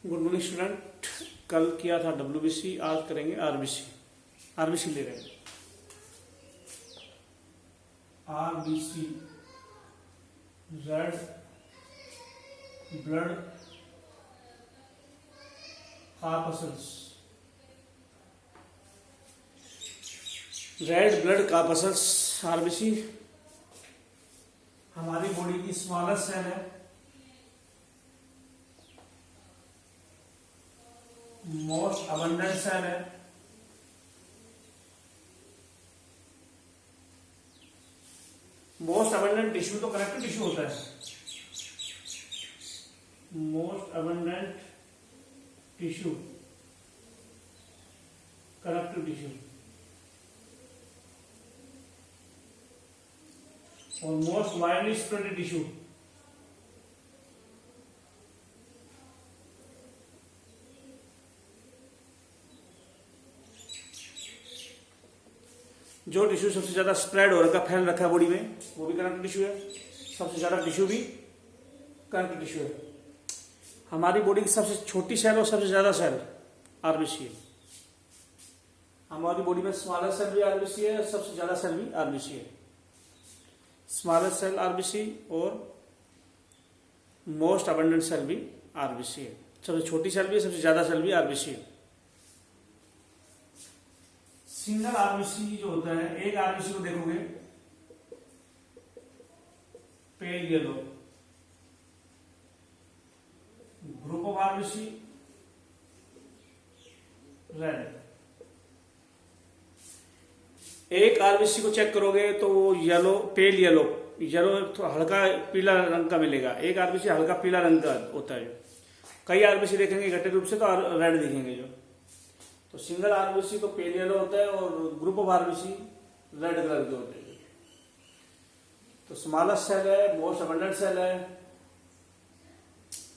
Good morning student. कल किया था डब्ल्यूबीसी, आज करेंगे आरबीसी। आरबीसी ले रहे हैं। RBC red blood corpuscles. Red blood corpuscles RBC हमारी बॉडी की स्मॉलेस्ट सेल है, मोस्ट अबंडेंट सेल है, मोस्ट अबंडेंट टिश्यू तो कनेक्टिव टिश्यू होता है। Most abundant tissue connective tissue और मोस्ट वाइडली स्प्रेड टिश्यू जो टिश्यू सबसे ज्यादा स्प्रेड हो रखा, फैल रखा है बॉडी में, वो भी कनेक्टिव टिश्यू है। सबसे ज्यादा टिश्यू भी कनेक्टिव टिश्यू है। हमारी बॉडी की सबसे छोटी सेल और सबसे ज्यादा सेल आरबीसी है। हमारी बॉडी में स्मॉलेस्ट सेल भी आरबीसी है, सबसे ज्यादा सेल भी आरबीसी है। स्मॉलेस्ट सेल आरबीसी और मोस्ट अबंडेंट सेल भी आरबीसी है। सबसे छोटी सेल भी है, सबसे ज्यादा सेल भी आरबीसी है। सिंगल आरबीसी जो होता है, एक आरबीसी को देखोगे pale yellow, group of RBC red. एक आरबीसी को चेक करोगे तो वो येलो, पेल येलो, येलो तो हल्का पीला रंग का मिलेगा। एक आरबीसी हल्का पीला रंग का होता है। कई आरबीसी देखेंगे इकट्ठे रूप से तो रेड दिखेंगे। जो तो सिंगल आरबीसी तो पेल येलो होता है और group of RBC red colour के होते हैं। तो स्मॉलेस्ट सेल है, मोस्ट अबंडेंट सेल है।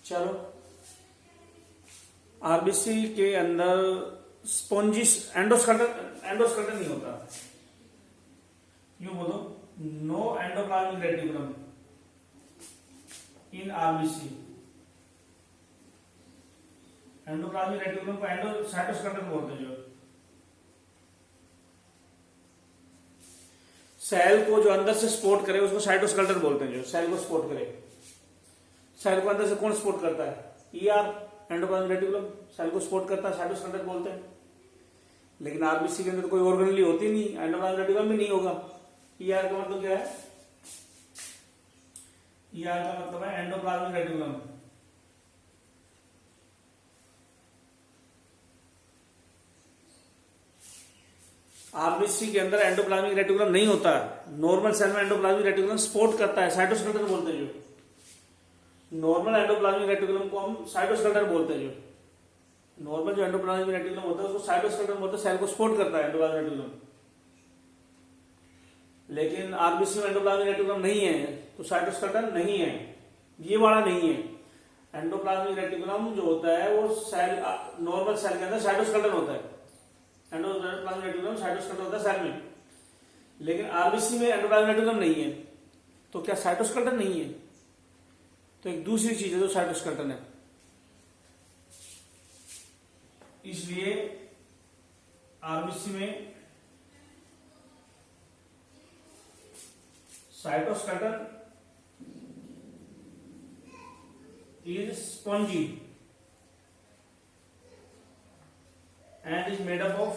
चलो, आरबीसी के अंदर स्पॉन्जिस एंडोस्केलेटन नहीं होता। यूं बोलो, no endoplasmic reticulum in RBC. Endoplasmic reticulum को साइटोस्केलेटन बोलते हैं। जो सेल को जो अंदर से सपोर्ट करे उसको साइटोस्केलेटन बोलते हैं। जो सेल को सपोर्ट करे, सेल को अंदर से कौन सपोर्ट करता है? ईआर, एंडोप्लाज्मिक रेटिकुलम सेल को सपोर्ट करता है, साइटोस्केलेटन बोलते हैं। लेकिन आरबीसी के अंदर कोई ऑर्गेनेली होती नहीं, एंडोप्लाज्मिक रेटिकुलम भी नहीं होगा। ईआर का मतलब क्या है? ईआर का मतलब है एंडोप्लाज्मिक रेटिकुलम। आरबीसी के अंदर एंडोप्लाज्मिक रेटिकुलम नहीं होता है। नॉर्मल सेल में एंडोप्लाज्मिक रेटिकुलम सपोर्ट करता है, साइटोस्केलेटन बोलते हैं। जो नॉर्मल एंडोप्लाज्मिक रेटिकुलम को हम साइटोस्केलेटन बोलते हैं। जो नॉर्मल जो एंडोप्लाज्मिक रेटिकुलम होता है उसको साइटोस्केलेटन बोलते हैं, सेल को सपोर्ट करता है एंडोप्लाज्मिक रेटिकुलम। लेकिन आरबीसी में एंडोप्लाज्मिक रेटिकुलम नहीं है तो साइटोस्केलेटन नहीं है, ये वाला नहीं है। एंडोप्लाज्मिक रेटिकुलम जो होता है वो सेल, नॉर्मल सेल के अंदर साइटोस्केलेटन होता है। एंडोप्लाज्मिक रेटिकुलम साइटोस्केलेटन होता है सेल में। लेकिन आरबीसी में एंडोप्लाज्मिक रेटिकुलम नहीं है। तो क्या साइटोस्केलेटन नहीं है? तो एक दूसरी चीज है जो साइटोस्केलेटन है। इसलिए आरबीसी में cytoskeleton is spongy and is made up of,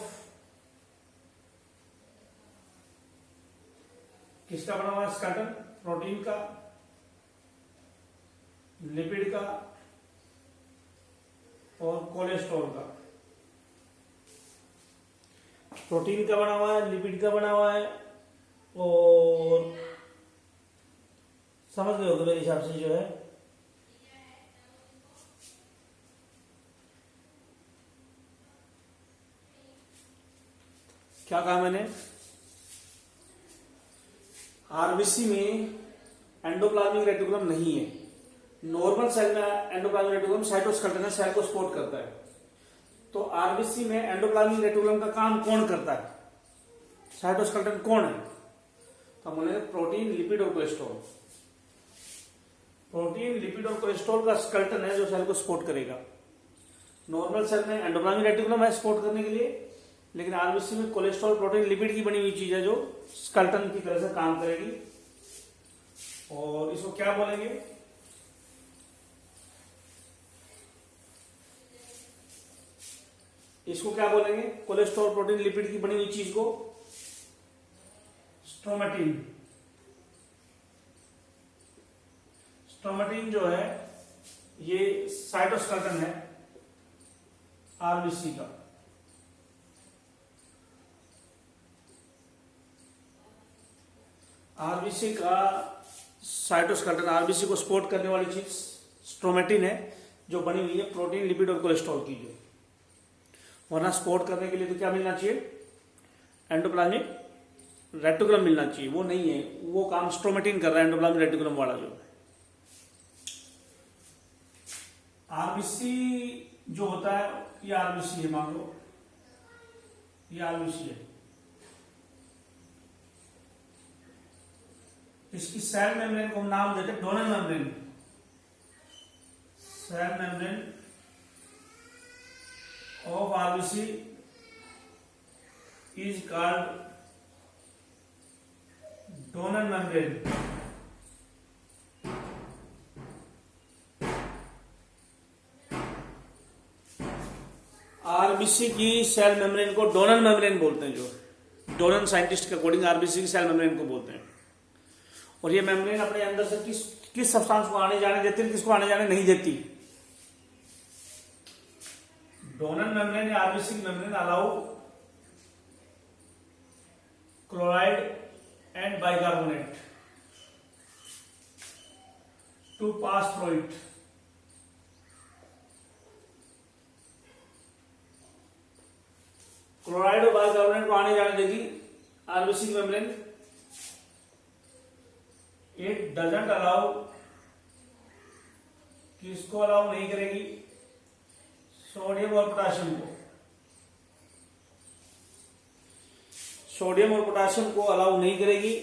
किसका बना हुआ है स्केलेटन? प्रोटीन का, लिपिड का और कोलेस्ट्रॉल का। प्रोटीन का बना हुआ है, लिपिड का बना हुआ है और समझ गए होगे मेरे हिसाब से जो है क्या कहा मैंने? आरबीसी में एंडोप्लाज्मिक रेटिकुलम नहीं है। नॉर्मल सेल में एंडोप्लाज्मिक रेटिकुलम साइटोस्केलेटन है, सेल को सपोर्ट करता है। तो आरबीसी में एंडोप्लाज्मिक रेटिकुलम का काम कौन करता है? साइटोस्केलेटन कौन है? तो हम बोलेंगे प्रोटीन, लिपिड और कोलेस्ट्रॉल। प्रोटीन, लिपिड और कोलेस्ट्रॉल का स्केलेटन है जो सेल को सपोर्ट करेगा। नॉर्मल सेल में एंडोप्लाज्मिक रेटिकुलम है सपोर्ट करने के लिए, लेकिन आरबीसी में कोलेस्ट्रॉल प्रोटीन लिपिड की बनी हुई चीज है जो स्केलेटन की तरह से काम करेगी। और इसको क्या बोलेंगे? इसको क्या बोलेंगे? कोलेस्ट्रॉल प्रोटीन लिपिड की बनी हुई चीज को स्ट्रोमेटिन। स्ट्रोमेटिन जो है ये साइटोस्केलेटन है आरबीसी का। आरबीसी का साइटोस्केलेटन, आरबीसी को सपोर्ट करने वाली चीज स्ट्रोमेटिन है जो बनी हुई है प्रोटीन लिपिड और कोलेस्ट्रॉल की। जो वरना सपोर्ट करने के लिए तो क्या मिलना चाहिए? एंडोप्लाज्मिक रेटिकुलम मिलना चाहिए, वो नहीं है। वो काम स्ट्रोमेटिन कर रहा है एंडोप्लाज्मिक रेटिकुलम वाला। जो आरबीसी जो होता है, ये आरबीसी है, मान लो ये आरबीसी है। इसकी सेल मेम्ब्रेन को हम नाम देते हैं Donnan membrane. Cell membrane of RBC is called Donnan membrane. RBC की सेल मेम्ब्रेन को डोनल मेम्ब्रेन बोलते हैं। जो डोनल साइंटिस्ट के अकॉर्डिंग आरबीसी की सेल मेम्ब्रेन को बोलते हैं। और ये मेम्ब्रेन अपने अंदर से किस सब्सटेंस को आने जाने देती है, किसको आने जाने नहीं देती? डोनल मेम्ब्रेन या आरबीसी की membrane allow chloride and bicarbonate to pass through it. Chloride और बाइकार्बोनेट को आने जाने देगी आरबीसी की मेम्ब्रेन। इट डजंट अलाउ, किसको अलाउ नहीं करेगी? सोडियम और पोटाशियम को। सोडियम और पोटाशियम को अलाउ नहीं करेगी।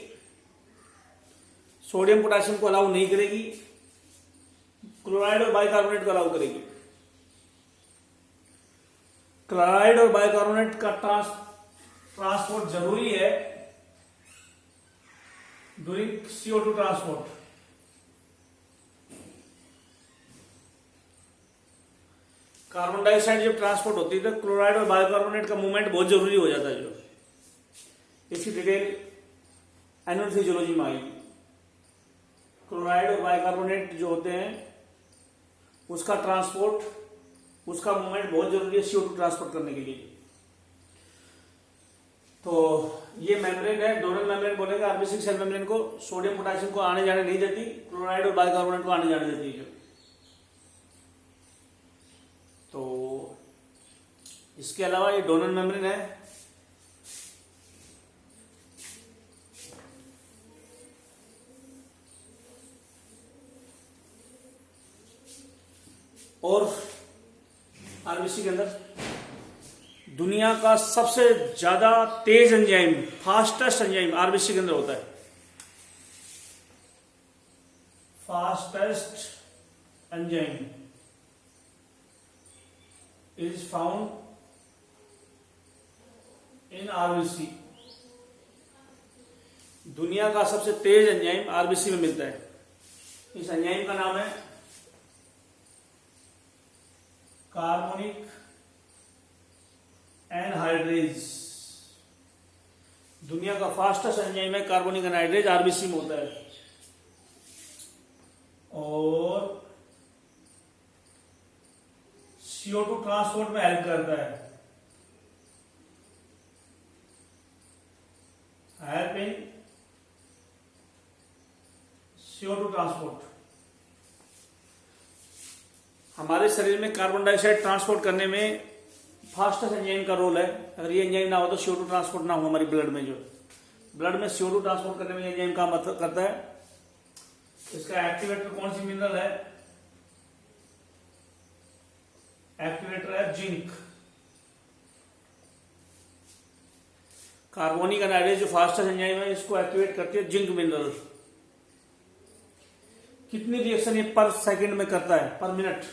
सोडियम पोटाशियम को अलाउ नहीं करेगी। क्लोराइड और बाइकार्बोनेट को अलाउ करेगी। क्लोराइड और बाइकार्बोनेट का ट्रांसपोर्ट जरूरी है during CO2 transport. Carbon dioxide जब ट्रांसपोर्ट होती है तो क्लोराइड और बाइकार्बोनेट का मूवमेंट बहुत जरूरी हो जाता है। जो इसकी डिटेल एनुअल फिजियोलॉजी में आएगी। क्लोराइड और बाइकार्बोनेट जो होते हैं उसका ट्रांसपोर्ट, उसका मूवमेंट बहुत जरूरी है CO2 ट्रांसपोर्ट करने के लिए। तो ये मेम्ब्रेन है, डोनल मेम्ब्रेन बोलेंगे आरबीसी सेल मेम्ब्रेन को। सोडियम पोटेशियम को आने जाने नहीं देती, क्लोराइड और बाइकार्बोनेट को आने जाने देती है। तो इसके अलावा ये डोनल मेम्ब्रेन है। और आरबीसी के अंदर दुनिया का सबसे ज्यादा तेज एंजाइम, फास्टेस्ट एंजाइम आरबीसी के अंदर होता है। Fastest enzyme is found in RBC. दुनिया का सबसे तेज एंजाइम आरबीसी में मिलता है। इस एंजाइम का नाम है कार्बोनिक एनहाइड्रेज। दुनिया का फास्टेस्ट एंजाइम है कार्बोनिक एनहाइड्रेज, आरबीसी में होता है। और CO2 ट्रांसपोर्ट में हेल्प करता है। Help in CO2 transport. हमारे शरीर में कार्बन डाइऑक्साइड ट्रांसपोर्ट करने में फास्टेस्ट एंजाइम का रोल है। अगर ये एंजाइम ना हो तो CO2 ट्रांसपोर्ट ना हो हमारी ब्लड में। जो ब्लड में CO2 ट्रांसपोर्ट करने में एंजाइम काम करता है। इसका एक्टिवेटर कौन सी मिनरल है? एक्टिवेटर है जिंक। कार्बोनिक एनहाइड्रेज जो फास्टेस्ट एंजाइम है इसको एक्टिवेट करती है जिंक मिनरल। कितनी रिएक्शन ये पर सेकंड में करता है? पर मिनट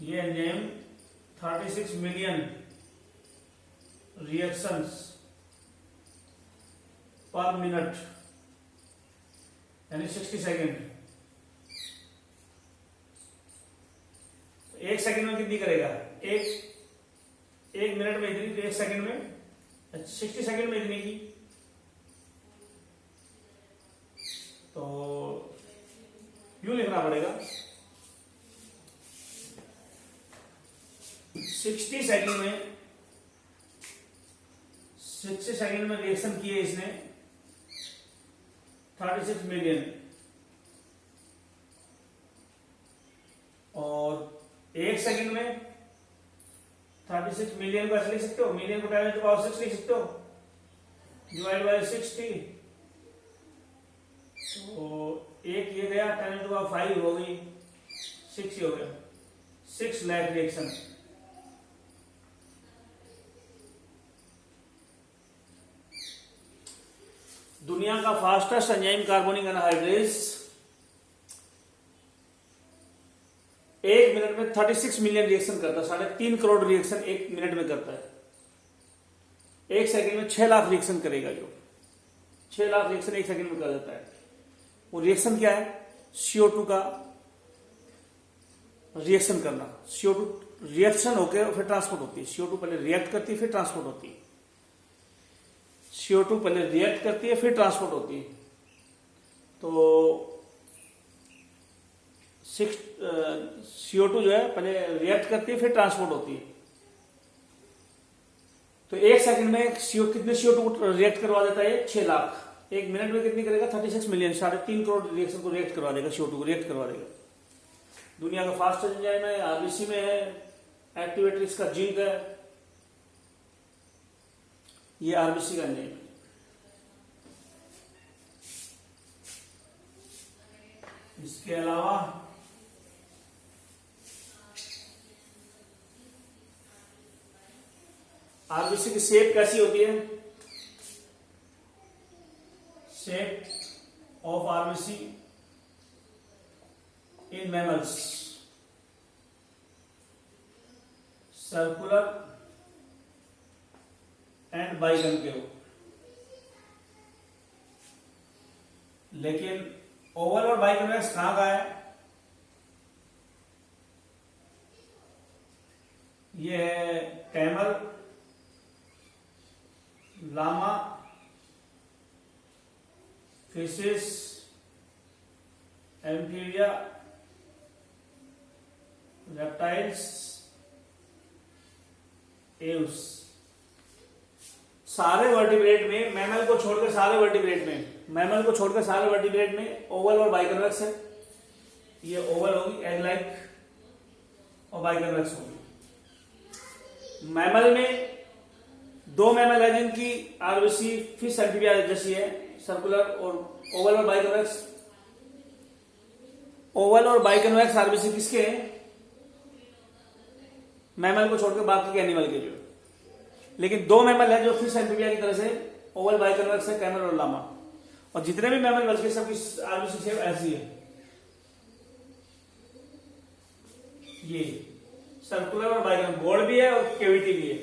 ये एंजाइम 36 मिलियन रिएक्शंस पर मिनट यानी 60 सेकेंड, एक सेकंड में कितनी करेगा? एक मिनट में इतनी, तो एक सेकंड में 60 सेकंड में इतनी की। तो यूं लिखना पड़ेगा 60 सेकंड में रिएक्शन किए इसने 36 मिलियन, और एक सेकंड में 36 मिलियन को ऐसे लिख सकते हो, मिलियन को 10 to the power 6 लिख सकते हो, डिवाइड बाय 60। तो एक ये गया 10 to the power 5 हो गई, 6 हो गया, 6 लाख रिएक्शन। दुनिया का fastest enzyme carbonic anhydrase 1 minute में 36 मिलियन रिएक्शन करता है, 3.5 करोड़ रिएक्शन 1 मिनट में करता है। एक सेकंड में 6 लाख रिएक्शन करेगा, जो 6 लाख रिएक्शन एक सेकंड में कर देता है। वो रिएक्शन क्या है? CO2 का रिएक्शन करना। CO2 रिएक्शन होकर फिर ट्रांसपोर्ट होती है। CO2 पहले रिएक्ट करती है फिर ट्रांसपोर्ट होती है। CO2 पहले रिएक्ट करती है फिर ट्रांसपोर्ट होती है। तो CO2 जो है पहले रिएक्ट करती है फिर ट्रांसपोर्ट होती है। तो एक सेकंड में कितने CO2 को रिएक्ट करवा देता है? 6 लाख। एक मिनट में कितनी करेगा? 36 मिलियन, 3.5 करोड़ रिएक्शन को रिएक्ट करवा देगा, CO2 को रिएक्ट करवा देगा। दुनिया का फास्टेस्ट एंजाइम है, RBC में है, एक्टिवेटर इसका जिंक है, ये RBC का एंजाइम है। इसके अलावा RBC की शेप कैसी होती है? Shape of RBC in mammals circular and biconcave, लेकिन ओवल और बाइकन्वेक्स कहां का है? ये है camel, llama, fishes, amphibia, reptiles, aves. सारे वर्टिब्रेट में, मैमल को छोड़कर सारे वर्टिब्रेट में ओवल और बाइकन्वेक्स है। ये ओवल होगी एग लाइक और बाइकन्वेक्स होगी। मैमल में 2 मैमल है जिनकी RBC फिश एम्फीबिया जैसी है, सर्कुलर और ओवल और बाइकन्वेक्स। ओवल और बाइकन्वेक्स RBC किसके हैं? मैमल को छोड़कर बाकी के एनिमल के जो। लेकिन 2 मैमल है जो फिश एम्फीबिया की तरह से ओवल बाइकन्वेक्स है, कैमल और लामा। और जितने भी मैमल बच गए सबकी RBC शेप ऐसी है, ये सर्कुलर और बाइकन, गोल भी है और केविटी भी है,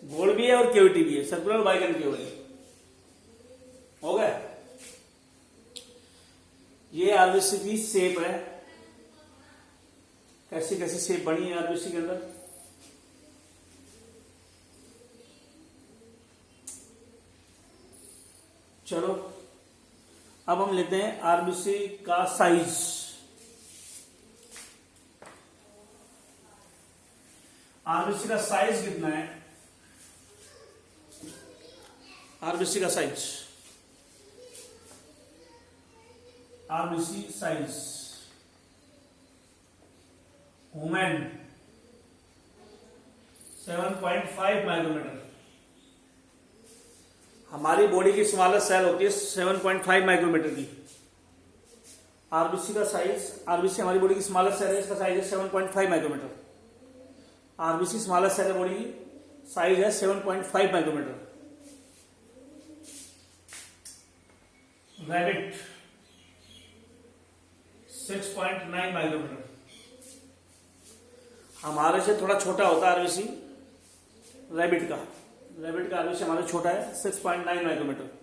गोल भी है और केविटी भी है, सर्कुलर और बाइकन केवल हो गया। ये RBC की शेप है, कैसी कैसी शेप बनी है RBC के अंदर। चलो अब हम लेते हैं RBC का साइज। RBC का साइज कितना है? RBC का size, RBC size human 7.5 micrometer. हमारी बॉडी की स्मॉलेस्ट सेल होती है 7.5 माइक्रोमीटर की। RBC का साइज, RBC हमारी बॉडी की स्मॉलेस्ट सेल है, इसका साइज है 7.5 माइक्रोमीटर। RBC स्मॉलेस्ट सेल है, बॉडी की साइज है 7.5 माइक्रोमीटर। Rabbit 6.9 micrometer. हमारे से थोड़ा छोटा होता है आरबीसी रैबिट का। रैबिट का आरबीसी हमारे छोटा है 6.9 माइक्रोमीटर।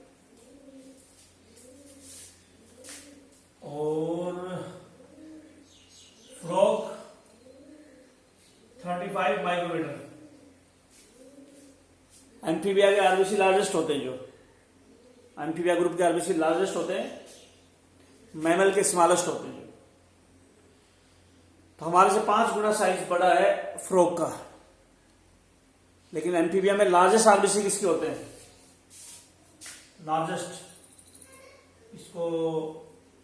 और फ्रॉग 35 माइक्रोमीटर। एम्फीबिया के आरबीसी लार्जेस्ट होते हैं, जो एम्फीबिया ग्रुप के आरबीसी लार्जेस्ट होते हैं, मैमल के स्मॉलेस्ट होते हैं। तो हमारे से 5 गुना साइज बड़ा है फ्रॉग का। लेकिन एम्फीबिया में लार्जेस्ट आरबीसी किसके होते हैं?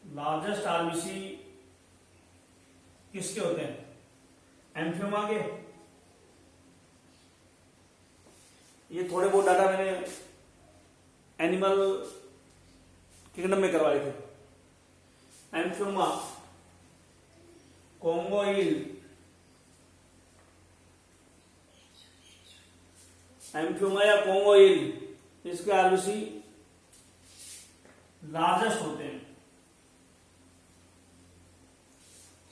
लार्जेस्ट आरबीसी किसके होते हैं? एम्फियोमा के। ये थोड़े बहुत डाटा मैंने एनिमल किंगडम में करवाए थे। एम्फियोमा, कोंगो ईल, एम्फियोमा या कोंगो ईल, इसके आरबीसी लार्जेस्ट होते हैं।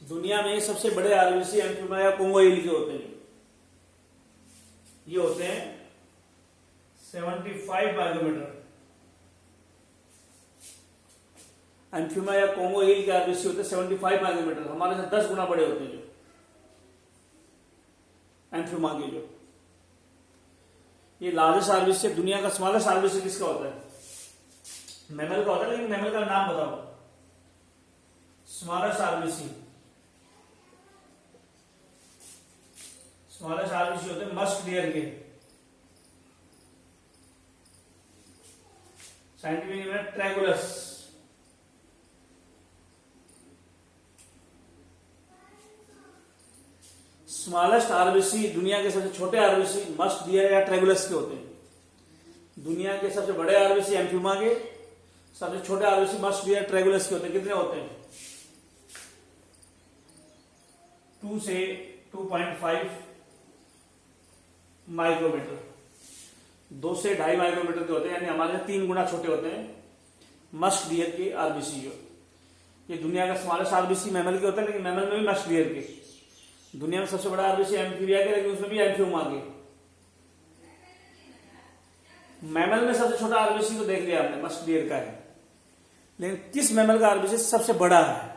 दुनिया में सबसे बड़े आरबीसी एम्फियोमा या कोंगो ईल के होते हैं। ये होते हैं 75 माइक्रोमीटर। एम्फियोमा या कोंगो ईल के आरबीसी होते हैं 75 माइक्रोमीटर। हमारे से 10 गुना बड़े होते हैं जो एम्फियोमा के। जो ये लार्जेस्ट आरबीसी है। दुनिया का स्मॉलेस्ट आरबीसी किसका होता है? मैमल का होता है। लेकिन मैमल का नाम बताओ। स्मॉलेस्ट आरबीसी होते हैं मस्क डियर के। साइंटिफिक नेम है ट्रैगुलस। स्मॉलेस्ट आरबीसी, दुनिया के सबसे छोटे आरबीसी मस्क डियर या ट्रैगुलस के होते हैं। दुनिया के सबसे बड़े आरबीसी एम्फियोमा के, सबसे छोटे आरबीसी मस्क डियर ट्रैगुलस के होते हैं। कितने होते हैं? 2 से 2.5 माइक्रोमीटर। 2 से 2.5 माइक्रोमीटर के होते हैं, यानी हमारे 3 गुना छोटे होते हैं मस्क डियर के आरबीसी। जो ये दुनिया का स्मॉलेस्ट आरबीसी मैमल के होता है, लेकिन मैमल में भी मस्क डियर के। दुनिया में सबसे बड़ा आरबीसी एम्फीबिया के, लेकिन उसमें भी एम्फियोमा के। मैमल में सबसे छोटा आरबीसी तो देख लिया आपने, मस्क डियर का है। लेकिन किस मैमल का आरबीसी सबसे बड़ा है?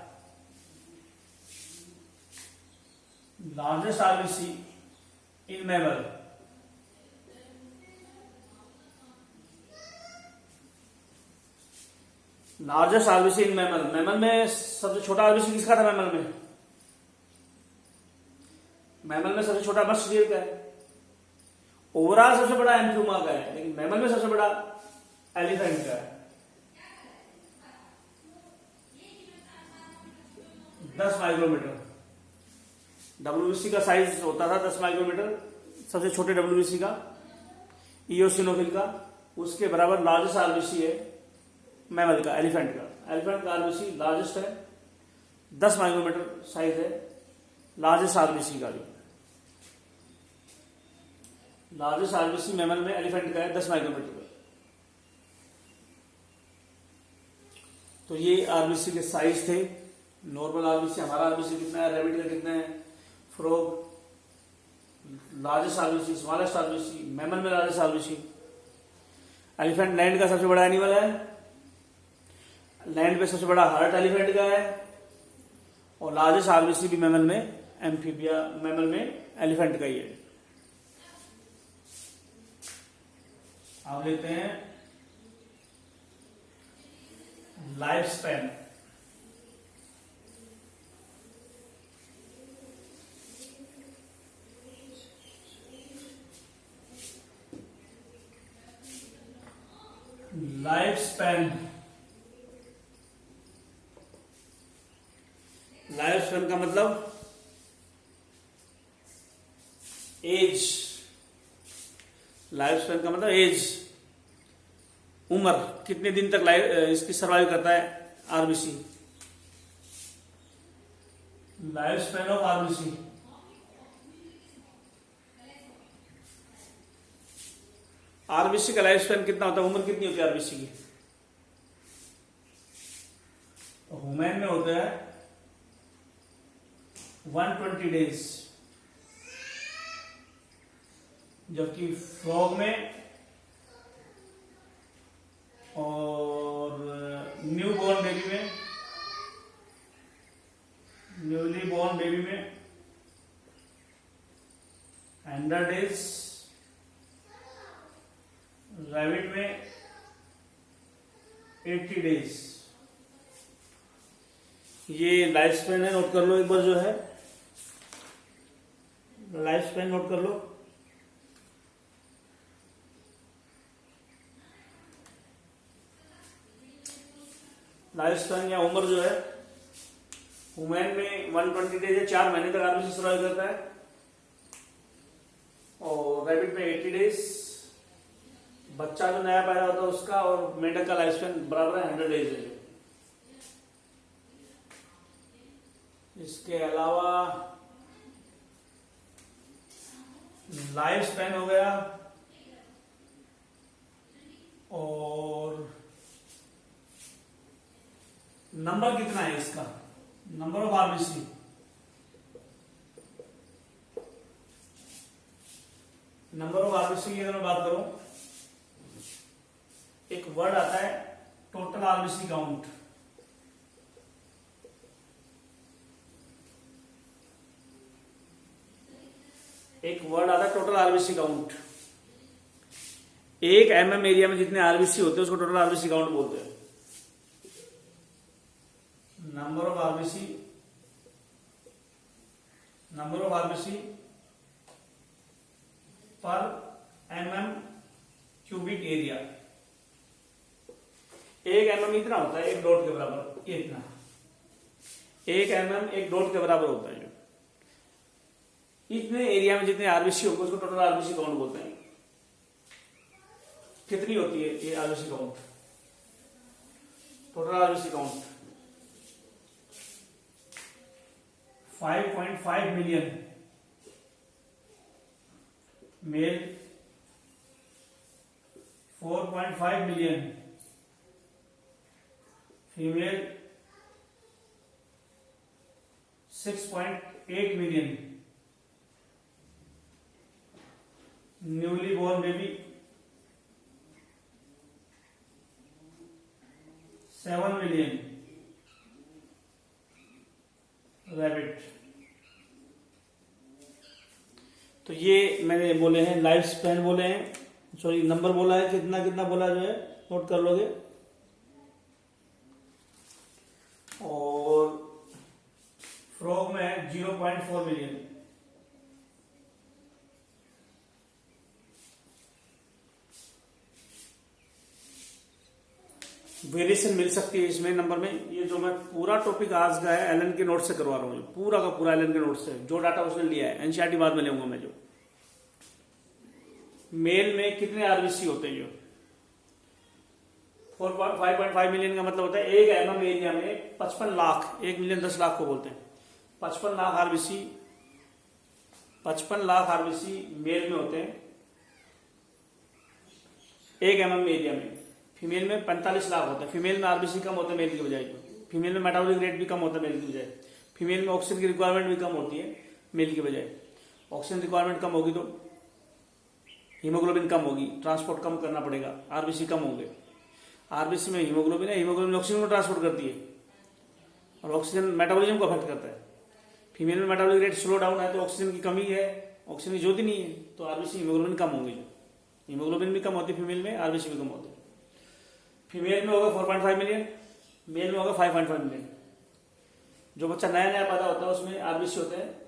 लार्जेस्ट आरबीसी इन मैमल, लार्जेस्ट आरबीसी इन मैमल। मैमल में सबसे छोटा आरबीसी किसका था? मैमल में सबसे छोटा मस्क डियर का है। ओवरऑल सबसे बड़ा एम्फियोमा का है, लेकिन मैमल में सबसे बड़ा एलिफेंट का है। 10 माइक्रोमीटर डब्ल्यूबीसी का साइज होता था। 10 माइक्रोमीटर सबसे छोटे डब्ल्यूबीसी का, इयोसिनोफिल का। उसके बराबर लार्जेस्ट आरबीसी है मैमल का, एलिफेंट का। एलिफेंट का आरबीसी लार्जेस्ट है, 10 माइक्रोमीटर साइज है लार्जेस्ट आरबीसी का। भी लार्जेस्ट आरबीसी मैमल में एलिफेंट का है 10 माइक्रोमीटर का। तो ये आरबीसी के साइज थे। नॉर्मल आरबीसी, हमारा आरबीसी कितना है, रैबिट का कितना है, frog largest RBC, smallest RBC, mammal में लार्जेस्ट आरबीसी। एलिफेंट लैंड का सबसे बड़ा एनिमल है। लैंड पे सबसे बड़ा हार्ट एलिफेंट का है। और लार्जेस्ट आरबीसी भी मैमल में, एम्फीबिया मैमल में एलिफेंट का ही है। अब लेते हैं life span. Life span, life span का मतलब एज। लाइफ स्पैन का मतलब एज, उम्र। कितने दिन तक इसकी सर्वाइव करता है RBC. Life span of RBC, RBC का लाइफ स्पैन कितना होता है, उम्र कितनी होती है आरबीसी की? तो ह्यूमन में होता है 120 डेज। जबकि फ्रॉग में और न्यू बॉर्न बेबी में, न्यूली बॉर्न बेबी में 100 डेज, रैबिट में 80 डेज। ये लाइफ स्पैन है, नोट कर लो एक बार। जो है लाइफ स्पैन नोट कर लो। लाइफ स्पैन या उम्र जो है, वुमेन में 120 डेज है, 4 महीने तक आदमी से सर्वाइव करता है, और रैबिट में 80 डेज, बच्चा जो नया पैदा होता है उसका, और मेंढक का लाइफ स्पैन बराबर है 100 डेज है। इसके अलावा लाइफ स्पैन हो गया, और नंबर कितना है इसका, number of RBC, number of RBC की अगर मैं बात करूं, एक वर्ड आता है टोटल आरबीसी काउंट। एक वर्ड आता है टोटल आरबीसी काउंट। एक एमएम एरिया में जितने आरबीसी होते हैं उसको टोटल आरबीसी काउंट बोलते हैं। Number of RBC, number of RBC पर एमएम क्यूबिक एरिया। एक एमएम इतना होता है, एक डॉट के बराबर, ये इतना, एक एमएम एक डॉट के बराबर होता है। जो इतने एरिया में जितने आरबीसी होंगे उसको टोटल आरबीसी काउंट बोलते हैं। कितनी होती है ये RBC count, total RBC count 5.5 million male, 4.5 million female, 6.8 million newly born baby, 7 million rabbit. तो ये मैंने बोले हैं लाइफ स्पैन बोले हैं, सॉरी नंबर बोला है, कितना कितना बोला जो है नोट कर लोगे। और फ्रॉग में 0.4 मिलियन। वेरिएशन मिल सकती है इसमें नंबर में। ये जो मैं पूरा टॉपिक आज का है एलन के नोट से करवा रहा हूँ, पूरा का पूरा एलन के नोट से, जो डाटा उसने लिया है। एनसीईआरटी बाद में लूंगा मैं। जो मेल में कितने आरबीसी होते हैं, जो 5.5 मिलियन का मतलब होता है एक एमएम एरिया में 55 लाख, 1 मिलियन 10 लाख को बोलते हैं। 55 lakh RBC, 55 lakh RBC male में होते हैं एक एमएम एरिया में। फीमेल में 45 लाख होता है। फीमेल में आरबीसी कम होता है मेल की बजाय। जो फीमेल में मेटाबॉलिक रेट भी कम होता है मेल की बजाय। फीमेल में ऑक्सीजन की रिक्वायरमेंट भी कम होती है मेल की बजाय। ऑक्सीजन रिक्वायरमेंट कम होगी तो हीमोग्लोबिन कम होगी, ट्रांसपोर्ट कम करना पड़ेगा, आरबीसी कम होंगे। आरबीसी में हीमोग्लोबिन है, हीमोग्लोबिन ऑक्सीजन को ट्रांसपोर्ट करती है और ऑक्सीजन मेटाबॉलिज्म को अफेक्ट करता है। फीमेल में मेटाबॉलिक रेट स्लो डाउन है तो ऑक्सीजन की कमी है, ऑक्सीजन की जरूरत ही नहीं है, तो आरबीसी हीमोग्लोबिन कम होंगे। जो हीमोग्लोबिन भी कम होती है फीमेल में, आरबीसी भी कम होती है। फीमेल में होगा 4.5 मिलियन, मेल में होगा 5.5 मिलियन। जो बच्चा नया नया पैदा होता है उसमें आरबीसी होते हैं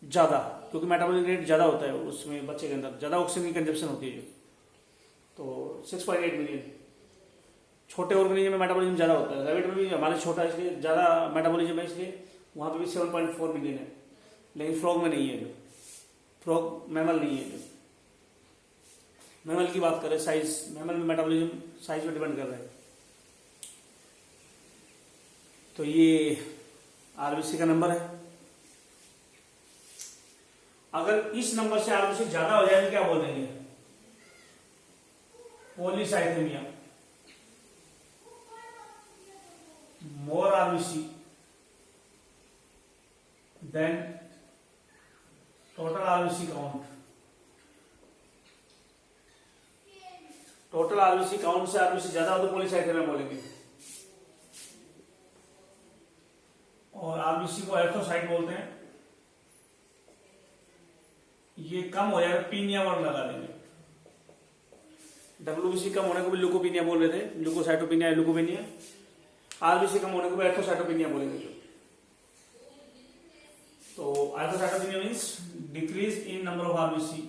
ज्यादा, क्योंकि मेटाबॉलिक रेट ज्यादा होता है उसमें, बच्चे के अंदर ज्यादा ऑक्सीजन की कंजप्शन होती है। जो तो 6.8 मिलियन। छोटे ऑर्गेनिज्म में मेटाबॉलिज्म ज्यादा होता है। रैबिट में भी हमारे छोटा इसलिए ज्यादा मेटाबॉलिज्म है, इसलिए वहां पे भी 7.4 मिलियन है। लेकिन फ्रॉग में नहीं है। जो फ्रॉग मैमल नहीं है। जो मैमल की बात करें, साइज, मैमल में मेटाबॉलिज्म साइज पर डिपेंड कर रहा है। तो ये आरबीसी का नंबर है। अगर इस नंबर से आरबीसी ज्यादा हो जाए तो क्या बोल देंगे, polycythemia. More RBC than total RBC count, total RBC count से आरबीसी ज्यादा हो तो पॉलीसाइथेमिया बोलेंगे, और आरबीसी को एर्थोसाइट बोलते हैं। ये कम हो जाएगा, पीनिया वर्ड लगा देंगे। डब्ल्यूबीसी कम होने को भी ल्यूकोपीनिया बोल रहे थे, ल्यूकोसाइटोपिनिया, ल्यूकोपेनिया। आरबीसी कम होने को भी एर्थोसाइटोपिनिया बोलेंगे। तो erythrocytopenia means decrease in number of RBC.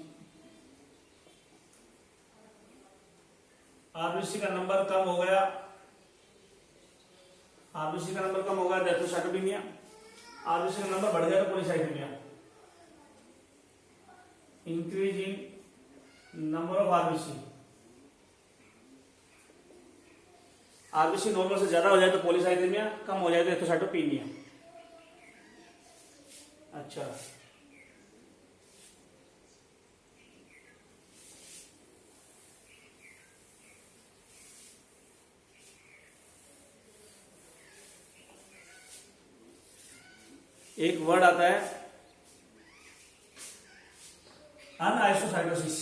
RBC का नंबर कम हो गया, आरबीसी का नंबर कम हो गया तो एर्थोसाइटोपिनिया। आरबीसी का नंबर बढ़ गया तो polycythaemia. Increase in number of RBC, RBC normal से ज्यादा हो जाए तो पॉलीसाइथेमिया, कम हो जाए तो एर्थोसाइटोपिनिया। अच्छा, एक वर्ड आता है अनआइसोसाइटोसिस,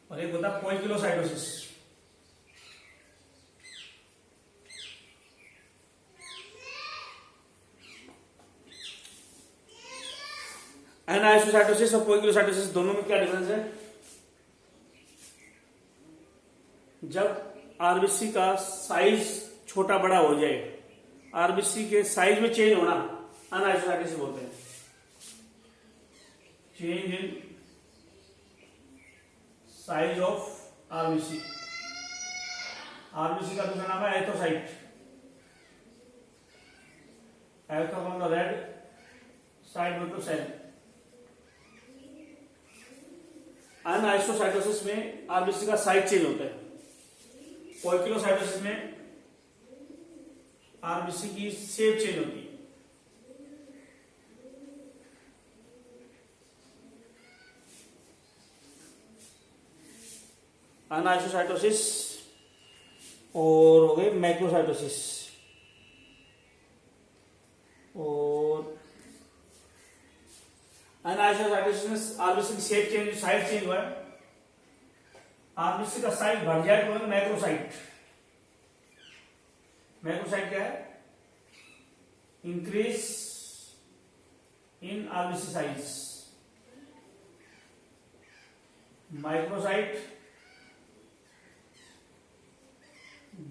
और एक होता है पोइकिलोसाइटोसिस। एनाइसोसाइटोसिस और पोइकिलोसाइटोसिस दोनों में क्या डिफरेंस है? जब आरबीसी का साइज छोटा बड़ा हो जाए, आरबीसी के साइज में चेंज होना अनआइसोसाइटोसिस बोलते हैं। Change in size of RBC, RBC का दूसरा नाम है एर्थोसाइट। एर्थो मतलब रेड, साइड मतलब सेल। अनआइसोसाइटोसिस में आरबीसी का साइज चेंज होता है। पोइकिलोसाइटोसिस में आरबीसी की शेप चेंज होती है। अनआइसोसाइटोसिस और हो गए मैक्रोसाइटोसिस। और अनआइसोसाइटोसिस में आरबीसी की शेप चेंज, साइज चेंज हुआ है। आरबीसी का साइज बढ़ जाए तो मैक्रोसाइट। मैक्रोसाइट क्या है? Increase in RBC size. Microsite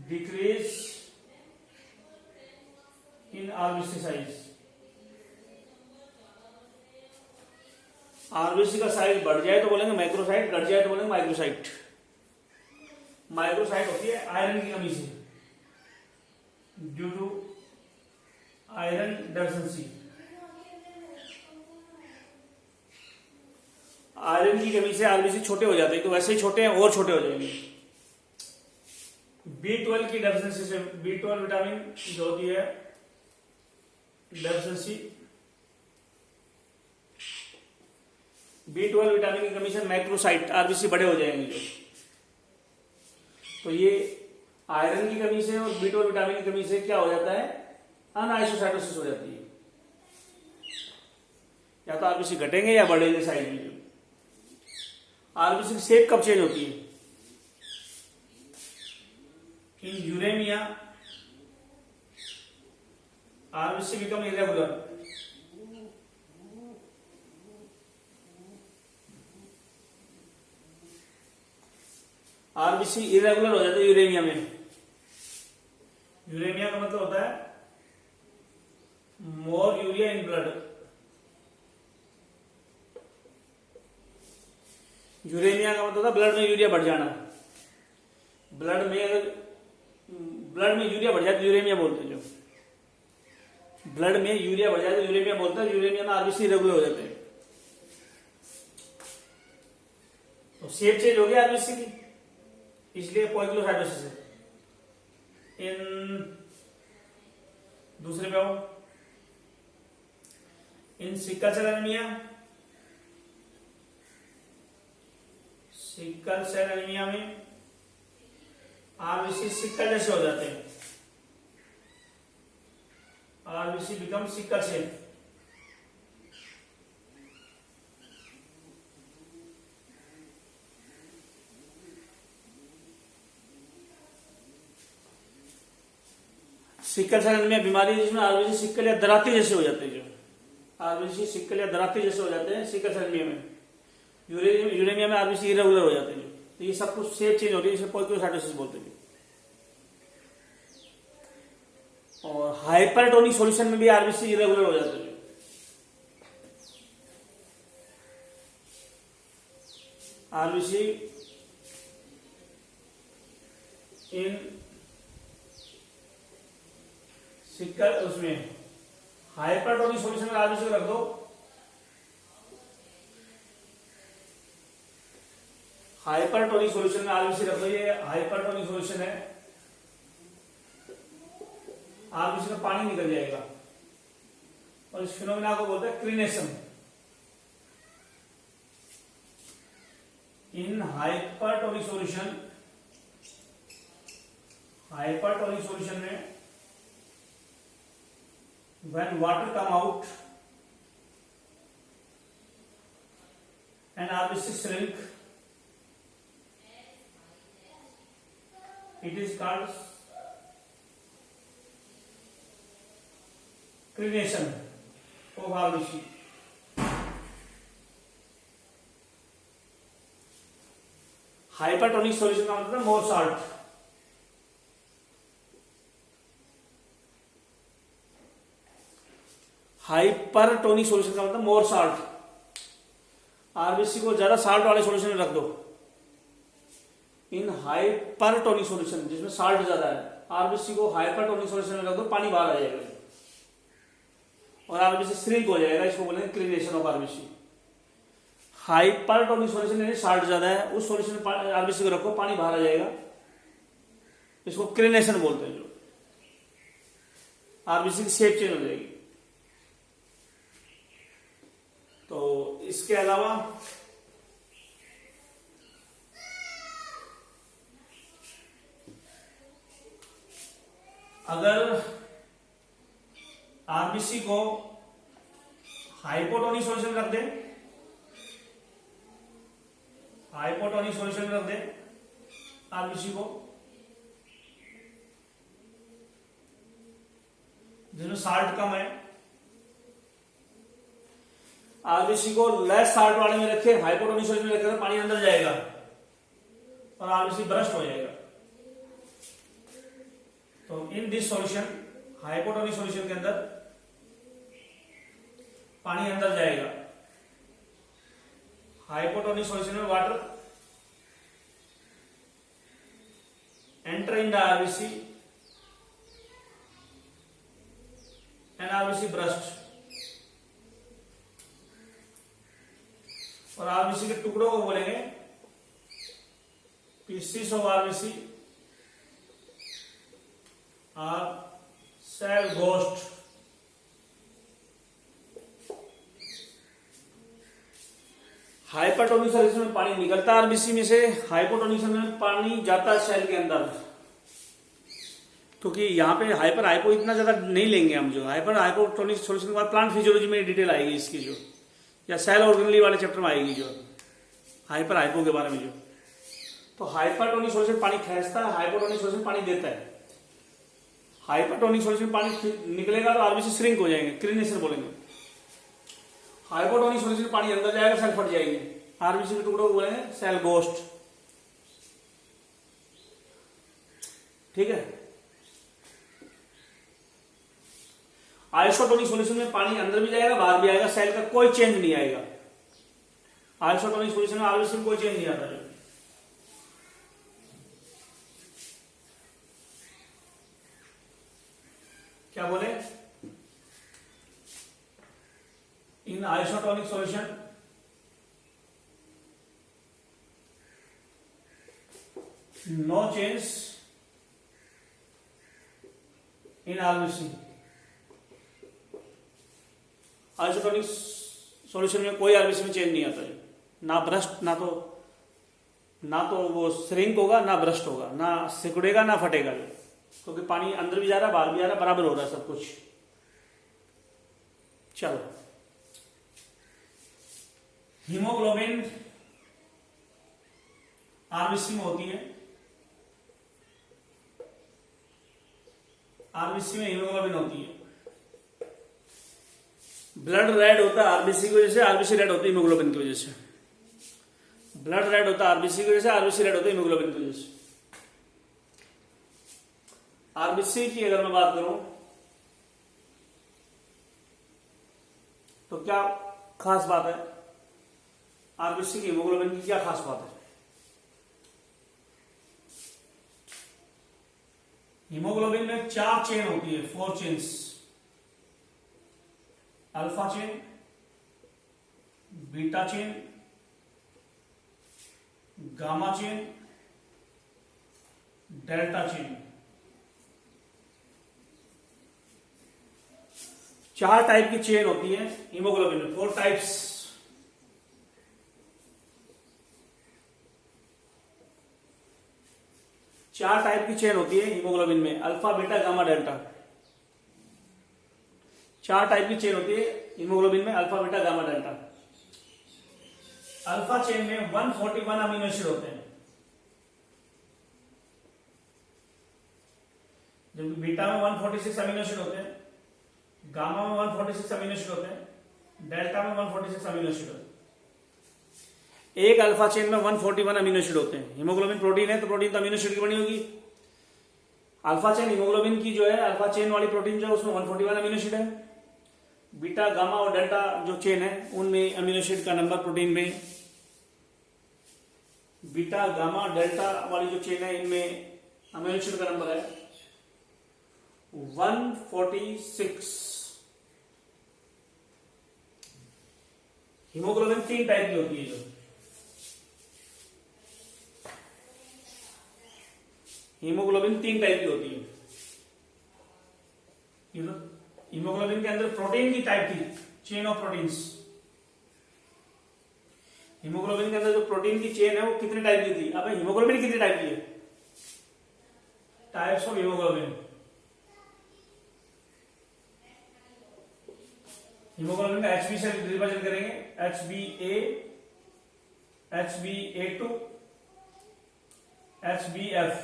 decrease in RBC size. RBC का साइज बढ़ जाए तो बोलेंगे मैक्रोसाइट, घट जाए तो बोलेंगे माइक्रोसाइट। माइक्रोसाइट होती है आयरन की कमी से, due to iron deficiency. Iron की कमी से आरबीसी छोटे हो जाते हैं, तो वैसे ही छोटे हैं और छोटे हो जाएंगे। B12 की डेफिशिएंसी से, B12 विटामिन जो होती है डेफिशिएंसी, B12 विटामिन की कमी से मैक्रोसाइट आरबीसी बड़े हो जाएंगे। तो ये आयरन की कमी से और B12 विटामिन की कमी से क्या हो जाता है? अनआइसोसाइटोसिस हो जाती है। या तो आरबीसी घटेंगे या बढ़ेंगे साइज में। आरबीसी की शेप कब चेंज होती है? In uremia RBC become irregular. RBC irregular हो जाता है यूरेमिया में। यूरेमिया का मतलब होता है मोर यूरिया इन ब्लड। यूरेमिया का मतलब होता है ब्लड में यूरिया बढ़ जाना। ब्लड में यूरिया बढ़ जाए तो यूरेमिया बोलते हैं। जो ब्लड में यूरिया बढ़ जाए तो यूरेमिया बोलते हैं। यूरेमिया में आरबीसी रेगुलर हो जाते हैं। तो शेप चेंज हो गया आरबीसी की, इसलिए पोइकिलोसाइटोसिस है। इन दूसरे पे आओ, in sickle cell anaemia, sickle cell anaemia में आरबीसी सिक्कल जैसे हो जाते हैं। RBC become sickle cell. Sickle cell anaemia बीमारी है जिसमें आरबीसी सिकल या दराती जैसे हो जाते हैं, जो आरबीसी सिकल या दराती जैसे हो जाते हैं सिकल सेल एनीमिया में। यूरेनिया में आरबीसी इरेगुलर हो जाते हैं, तो ये सब कुछ शेप चेंज हो रही है, इसे पोइकोसाइटोसिस बोलते हैं। और हाइपरटोनिक सॉल्यूशन में भी आरबीसी इरेगुलर हो जाते हैं। आरबीसी इन सिक्कर उसमें हाइपरटोनिक सॉल्यूशन में आरबीसी को रख दो, हाइपरटोनिक सॉल्यूशन में आरबीसी रख दो, ये हाइपरटोनिक सॉल्यूशन है, आरबीसी में पानी निकल जाएगा और इस फिनोमेना को बोलते हैं क्रीनेशन। इन हाइपरटोनिक सॉल्यूशन, हाइपरटोनिक सॉल्यूशन में when water come out and RBC shrink, it is called crenation of RBC. Hypertonic solution का मतलब मोर साल्ट, हाइपरटोनिक सॉल्यूशन का मतलब मोर साल्ट। आरबीसी को ज्यादा साल्ट वाले सॉल्यूशन में रख दो। इन हाइपरटोनिक सॉल्यूशन जिसमें साल्ट ज्यादा है, आरबीसी को हाइपरटोनिक सॉल्यूशन में रख दो, पानी बाहर आ जाएगा और आरबीसी श्रिंक हो जाएगा, इसको बोलेंगे क्लीनेशन ऑफ आरबीसी। हाइपरटोनिक सॉल्यूशन यानी साल्ट ज्यादा है, उस सॉल्यूशन में आरबीसी को रखो, पानी बाहर आ जाएगा, इसको क्लीनेशन बोलते हैं। जो आरबीसी की शेप चेंज हो जाएगी। तो इसके अलावा अगर आरबीसी को हाइपोटोनिक सॉल्यूशन में रख दे, हाइपोटोनिक सॉल्यूशन में रख दे आरबीसी को, जिसमें साल्ट कम है, आरबीसी को लेस साल्ट वाले में रखे, हाइपोटोनिक सॉल्यूशन में रखे तो पानी अंदर जाएगा और आरबीसी बर्स्ट हो जाएगा। तो in this solution, hypotonic solution के अंदर पानी अंदर जाएगा। हाइपोटोनिक सॉल्यूशन में water enter in the RBC and RBC burst, और आरबीसी के टुकड़ों को बोलेंगे पीसीस ऑफ आरबीसी और सेल गोस्ट। हाइपरटोनिक सॉल्यूशन में पानी निकलता है आरबीसी में से, हाइपोटोनिक सॉल्यूशन में पानी जाता है सेल के अंदर। क्योंकि यहाँ पे हाइपर हाइपो इतना ज्यादा नहीं लेंगे हम, जो हाइपर हाइपोटोनिक सॉल्यूशन के बाद प्लांट फिजियोलॉजी में डिटेल आएगी इसकी, जो या सेल ऑर्गेनली वाले चैप्टर में आएगी, जो हाइपर हाइपो के बारे में। जो तो हाइपरटोनिक सॉल्यूशन पानी खींचता है, हाइपोटोनिक सॉल्यूशन पानी देता है। हाइपरटोनिक सॉल्यूशन पानी निकलेगा तो आरबीसी श्रिंक हो जाएंगे, क्लीनेशन बोलेंगे। हाइपोटोनिक सॉल्यूशन पानी अंदर जाएगा, सेल फट जाएगी, आरबीसी के टुकड़ों को बोलेंगे सेल गोस्ट। ठीक है। आइसोटोनिक सॉल्यूशन में पानी अंदर भी जाएगा, बाहर भी आएगा, सेल का कोई चेंज नहीं आएगा। आइसोटोनिक सॉल्यूशन में आरबीसी में कोई चेंज नहीं आता। क्या बोले? In isotonic solution no change in RBC. Isotonic solution में कोई आरबीसी में चेंज नहीं आता है, ना ब्रस्ट, ना तो वो श्रिंक होगा, ना ब्रस्ट होगा, ना सिकुड़ेगा, ना फटेगा, क्योंकि पानी अंदर भी जा रहा है, बाहर भी आ रहा है, बराबर हो रहा है सब कुछ। चलो, हीमोग्लोबिन आरबीसी में होती है, आरबीसी में हीमोग्लोबिन होती है। ब्लड रेड होता है आरबीसी की वजह से, आरबीसी रेड होती है हीमोग्लोबिन की वजह से। ब्लड रेड होता है आरबीसी की वजह से, आरबीसी रेड होता है हीमोग्लोबिन की वजह से। आरबीसी की अगर मैं बात करूं तो क्या खास बात है, आरबीसी की हीमोग्लोबिन की क्या खास बात है? हीमोग्लोबिन में 4 चेन होती है, 4 chains. Alpha chain, beta chain, gamma chain, delta chain. 4 type की चेन होती है हीमोग्लोबिन में, 4 टाइप्स। चार टाइप की चेन होती है हीमोग्लोबिन में, alpha beta gamma delta. 4 type की चेन होती है हीमोग्लोबिन में, alpha beta gamma delta. Alpha chain में 141 अमीनो एसिड होते हैं, जबकि बीटा में 146 अमीनो एसिड होते हैं, गामा में 146 अमीनो एसिड होते हैं, डेल्टा में 146 अमीनो एसिड होते हैं। एक अल्फा चेन में 141 अमीनो एसिड होते हैं। हीमोग्लोबिन प्रोटीन है तो प्रोटीन तो अमीनो एसिड की बनी होगी। अल्फा चेन हीमोग्लोबिन की जो है, अल्फा चेन वाली प्रोटीन जो है उसमें 141 अमीनो एसिड है। बीटा गामा और डेल्टा जो चेन है उनमें अमीनो एसिड का नंबर प्रोटीन में, बीटा गामा डेल्टा वाली जो चेन है इनमें अमीनो एसिड का नंबर है 146। हीमोग्लोबिन 3 टाइप की होती है जो, हीमोग्लोबिन 3 टाइप की होती है। हीमोग्लोबिन के अंदर प्रोटीन की टाइप थी, चेन ऑफ प्रोटीन्स। हीमोग्लोबिन के अंदर जो प्रोटीन की चेन है वो कितने टाइप की थी? अब हीमोग्लोबिन कितने टाइप की है? Types of haemoglobin. हीमोग्लोबिन का एचबी से विभाजन करेंगे, HbA, HbA2, HbF।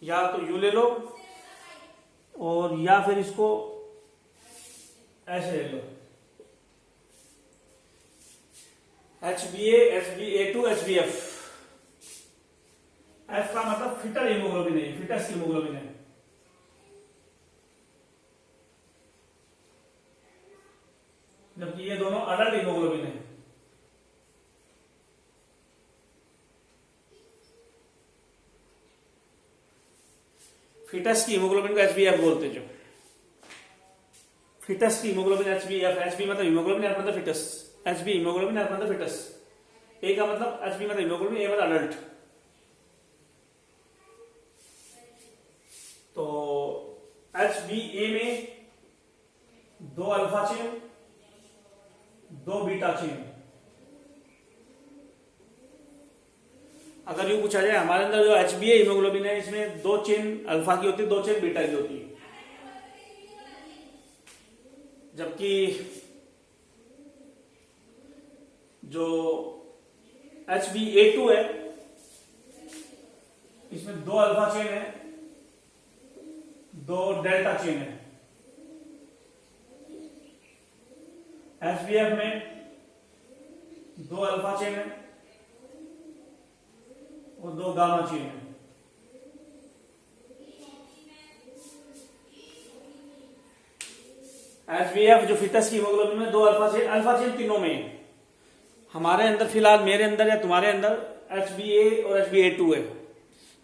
या तो यू ले लो और या फिर इसको ऐसे ले लो, HbA, HbA2, HbF। F का मतलब फिटर हीमोग्लोबिन है, फिटस हीमोग्लोबिन है। जबकि ये दोनों अडल्ट हीमोग्लोबिन है। फिटस की हीमोग्लोबिन को HbF बोलते हैं। जो फिटस की हीमोग्लोबिन HbF, HB मतलब हीमोग्लोबिन, F मतलब फिटस। HB हीमोग्लोबिन, F मतलब फिटस। A का मतलब HB मतलब हीमोग्लोबिन, A मतलब अडल्ट। तो HbA में 2 अल्फा चेन, 2 बीटा चेन। अगर यूं पूछा जाए हमारे अंदर जो HbA हीमोग्लोबिन है इसमें 2 चेन अल्फा की होती है, 2 चेन बीटा की होती है। जबकि जो HbA2 है इसमें 2 अल्फा चेन है, 2 डेल्टा चेन है। HbF में 2 अल्फा चेन है और 2 गामा चेन है। HbF जो फिटस की हीमोग्लोबिन में 2 अल्फा चेन तीनों में है। हमारे अंदर फिलहाल, मेरे अंदर या तुम्हारे अंदर HbA और HbA2 है।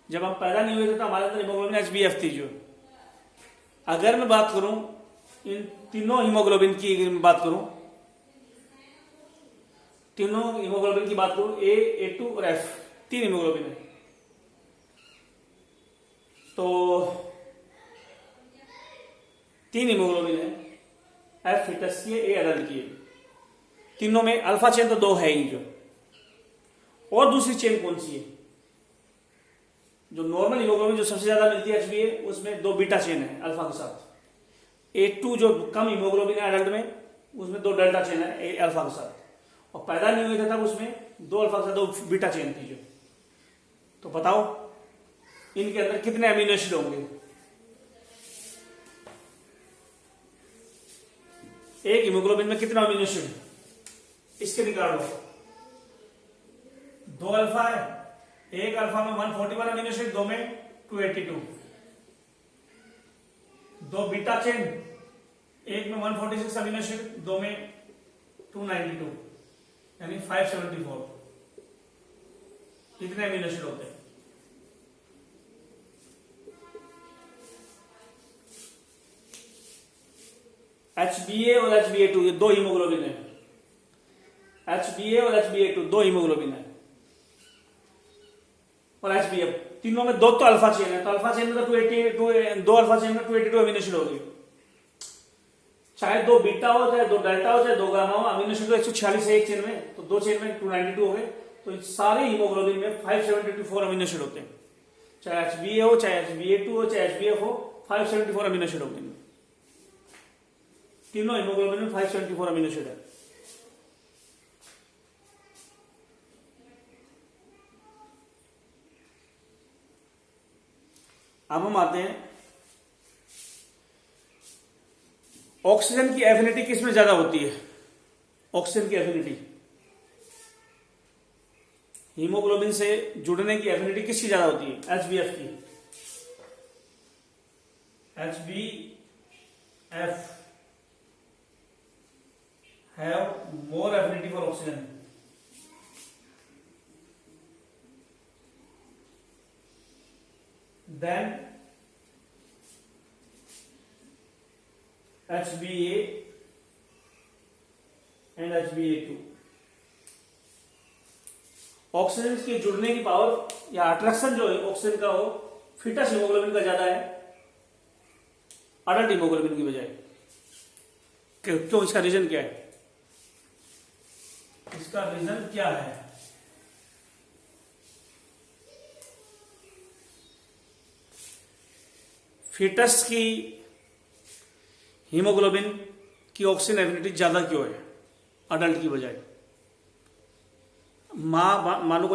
जब हम पैदा नहीं हुए थे तो हमारे अंदर हीमोग्लोबिन HbF थी। जो अगर मैं बात करूं इन तीनों हीमोग्लोबिन की बात करूं, तीनों हीमोग्लोबिन की बात करूं, A, A2 और F, 3 हीमोग्लोबिन है। तो 3 हीमोग्लोबिन है, F फिटस की है, A अडल्ट की है। तीनों में अल्फा चेन तो 2 है ही। जो और दूसरी चेन कौन सी है? जो नॉर्मल हीमोग्लोबिन जो सबसे ज्यादा मिलती है HbA, उसमें 2 बीटा चेन है अल्फा के साथ। A2 जो कम हीमोग्लोबिन है अडल्ट में, उसमें 2 डेल्टा चेन है अल्फा के साथ। और पैदा नहीं हुए थे तब उसमें 2 अल्फा के साथ 2 बीटा चेन थी। जो तो बताओ इनके अंदर कितने अमीनो एसिड होंगे। एक हीमोग्लोबिन में कितना अमीनो एसिड है, इसके निकाल लो। 2 अल्फा है, एक अल्फा में 141 अमीनो एसिड, 2 में 282। 2 बीटा चेन, एक में 146 अमीनो एसिड, 2 में 292, यानी 574। कितने अमीनो एसिड होते हैं? HBA और HBA2 ये 2 हीमोग्लोबिन है। HBA और HBA2 2 हीमोग्लोबिन है, और HBF तीनों में 2 तो अल्फा चेन है, तो अल्फा चेन में तो 282, 2 अल्फा चेन में 282 अमीनो एसिड होगी। चाहे 2 बीटा हो, चाहे 2 डेल्टा हो, चाहे 2 गामा हो, अमीनो एसिड तो 146 है एक चेन में, तो 2 चेन में 292 हो गए। तो सारे हीमोग्लोबिन में 574 अमीनो एसिड होते हैं। चाहे HBA हो, चाहे HBA2 हो, चाहे HBF हो, 574 अमीनो एसिड होते हैं। तीनों हीमोग्लोबिन में 574 अमीनो एसिड है। अब हम आते हैं ऑक्सीजन की एफिनिटी किस में ज्यादा होती है। ऑक्सीजन की एफिनिटी, हीमोग्लोबिन से जुड़ने की एफिनिटी किसकी ज्यादा होती है? HbF की। HbF have more affinity for oxygen than HbA and HbA2। Oxygen के जुड़ने की पावर या अट्रैक्शन जो है ऑक्सीजन का, वो फीटस हीमोग्लोबिन का ज्यादा है अडल्ट हीमोग्लोबिन की बजाय। क्यों? इसका रीजन क्या है? इसका रीजन क्या है? फीटस की हीमोग्लोबिन की ऑक्सीजन एफिनिटी ज्यादा क्यों है अडल्ट की बजाय? मानो